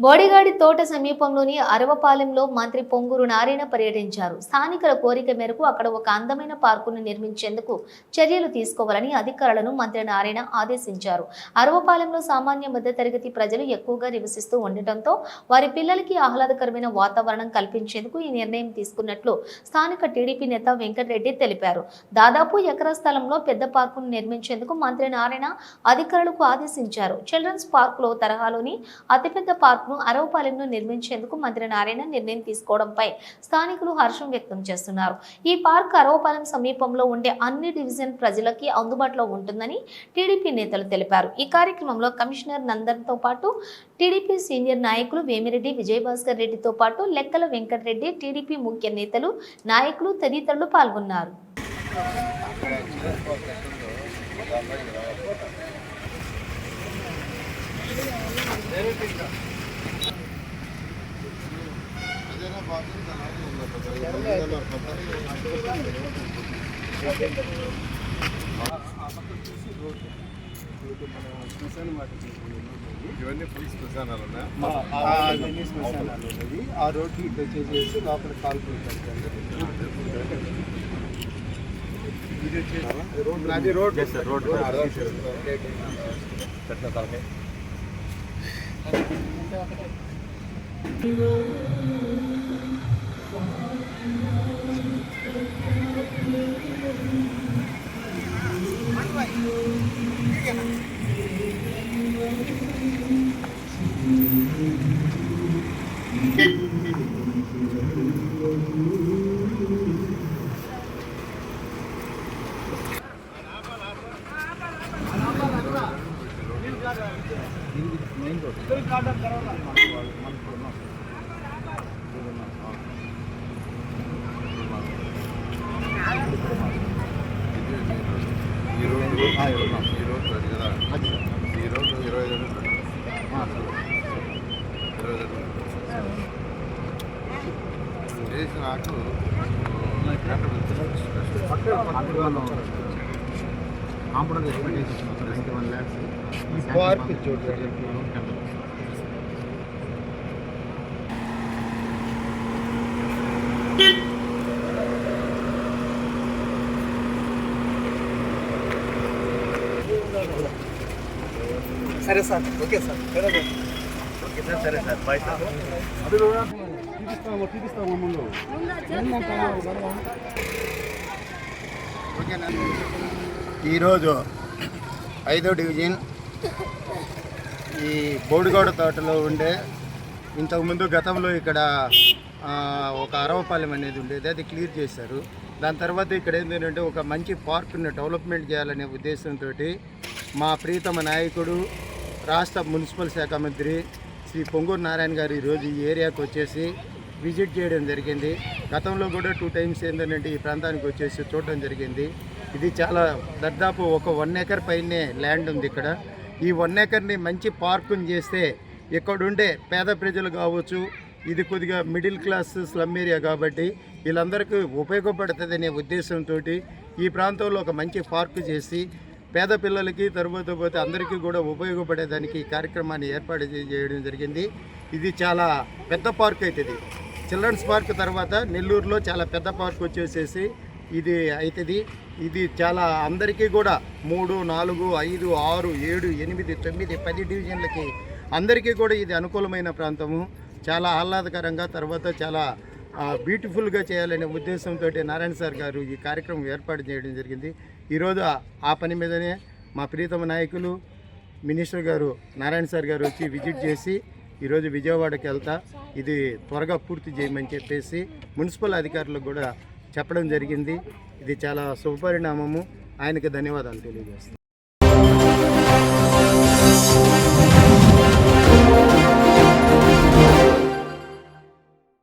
బోడిగాడి తోట సమీపంలోని అరవపాలెంలో మంత్రి పొంగూరు నారాయణ పర్యటించారు. స్థానికుల కోరిక మేరకు అక్కడ ఒక అందమైన పార్కును నిర్మించేందుకు చర్యలు తీసుకోవాలని అధికారులను మంత్రి నారాయణ ఆదేశించారు. అరవపాలెంలో సామాన్య మధ్యతరగతి ప్రజలు ఎక్కువగా నివసిస్తూ ఉండటంతో వారి పిల్లలకి ఆహ్లాదకరమైన వాతావరణం కల్పించేందుకు ఈ నిర్ణయం తీసుకున్నట్లు స్థానిక టీడీపీ నేత వెంకటరెడ్డి తెలిపారు. దాదాపు ఎకరా స్థలంలో పెద్ద పార్కును నిర్మించేందుకు మంత్రి నారాయణ అధికారులకు ఆదేశించారు. చిల్డ్రన్స్ పార్కులో తరహాలోని అతిపెద్ద పార్క్ అరవపాలెంను నిర్మించేందుకు మంత్రి నారాయణ నిర్ణయం తీసుకోవడంపై స్థానికులు హర్షం వ్యక్తం చేస్తున్నారు. ఈ పార్క్ అరవపాలెం సమీపంలో ఉండే అన్ని డివిజన్ ప్రజలకి అందుబాటులో ఉంటుందని టీడీపీ నేతలు తెలిపారు. ఈ కార్యక్రమంలో కమిషనర్ నందన్తో పాటు టీడీపీ సీనియర్ నాయకులు వేమిరెడ్డి విజయభాస్కర్ రెడ్డితో పాటు లెక్కల వెంకటరెడ్డి, టీడీపీ ముఖ్య నేతలు, నాయకులు తదితరులు పాల్గొన్నారు. ఇవన్నీ ఫుల్ శ్మశానాలు ఆ రోడ్డు ఇటు వచ్చేసి లోపల కాల్పులు అది రోడ్ రోడ్ మెయిన్ రోడ్ నాకు కాంపౌండ్ ఎక్స్పెక్టేషన్ 91 lakhs. ఈ పార్క్ చూడండి. సరే sir, okay sir, okay sir, సరే సార్, బాయ్ సార్. తీపిస్తాము ముందు. ఈరోజు 5వ డివిజన్ ఈ బోడిగౌడ తోటలో ఉండే ఇంతకుముందు గతంలో ఇక్కడ ఒక అరవపాలెం అనేది ఉండేది, అది క్లియర్ చేశారు. దాని తర్వాత ఇక్కడ ఏంటంటే ఒక మంచి పార్క్ని డెవలప్మెంట్ చేయాలనే ఉద్దేశంతో మా ప్రీతమ నాయకుడు రాష్ట్ర మున్సిపల్ శాఖ మంత్రి శ్రీ పొంగూరు నారాయణ గారు ఈరోజు ఈ ఏరియాకి వచ్చేసి విజిట్ చేయడం జరిగింది. గతంలో కూడా 2 times ఏంటంటే ఈ ప్రాంతానికి వచ్చేసి చూడడం జరిగింది. ఇది చాలా దాదాపు ఒక 1 acre పైనే ల్యాండ్ ఉంది ఇక్కడ. ఈ 1 acreని మంచి పార్కుని చేస్తే ఇక్కడుండే పేద ప్రజలు కావచ్చు, ఇది కొద్దిగా మిడిల్ క్లాస్ స్లమ్ ఏరియా కాబట్టి వీళ్ళందరికీ ఉపయోగపడుతుందనే ఉద్దేశంతో ఈ ప్రాంతంలో ఒక మంచి పార్కు చేసి పేద పిల్లలకి తర్వాత పోతే అందరికీ కూడా ఉపయోగపడేదానికి ఈ కార్యక్రమాన్ని ఏర్పాటు చేయడం జరిగింది. ఇది చాలా పెద్ద పార్క్ అవుతుంది. చిల్డ్రన్స్ పార్క్ తర్వాత నెల్లూరులో చాలా పెద్ద పార్క్ వచ్చేసేసి ఇది అవుతుంది. ఇది చాలా అందరికీ కూడా 3, 4, 5, 6, 7, 8, 9, 10 డివిజన్లకి అందరికీ కూడా ఇది అనుకూలమైన ప్రాంతము. చాలా ఆహ్లాదకరంగా తర్వాత చాలా బ్యూటిఫుల్గా చేయాలనే ఉద్దేశంతో నారాయణ సార్ గారు ఈ కార్యక్రమం ఏర్పాటు చేయడం జరిగింది. ఈరోజు ఆ పని మీదనే మా ప్రీతమ నాయకులు మినిస్టర్ గారు నారాయణ సార్ గారు వచ్చి విజిట్ చేసి ఈరోజు విజయవాడకి వెళ్తా ఇది త్వరగా పూర్తి చేయమని చెప్పేసి మున్సిపల్ అధికారులకు కూడా చెప్పడం జరిగింది. ఇది చాలా శుభపరిణామము. ఆయనకి ధన్యవాదాలు తెలియజేస్తాను.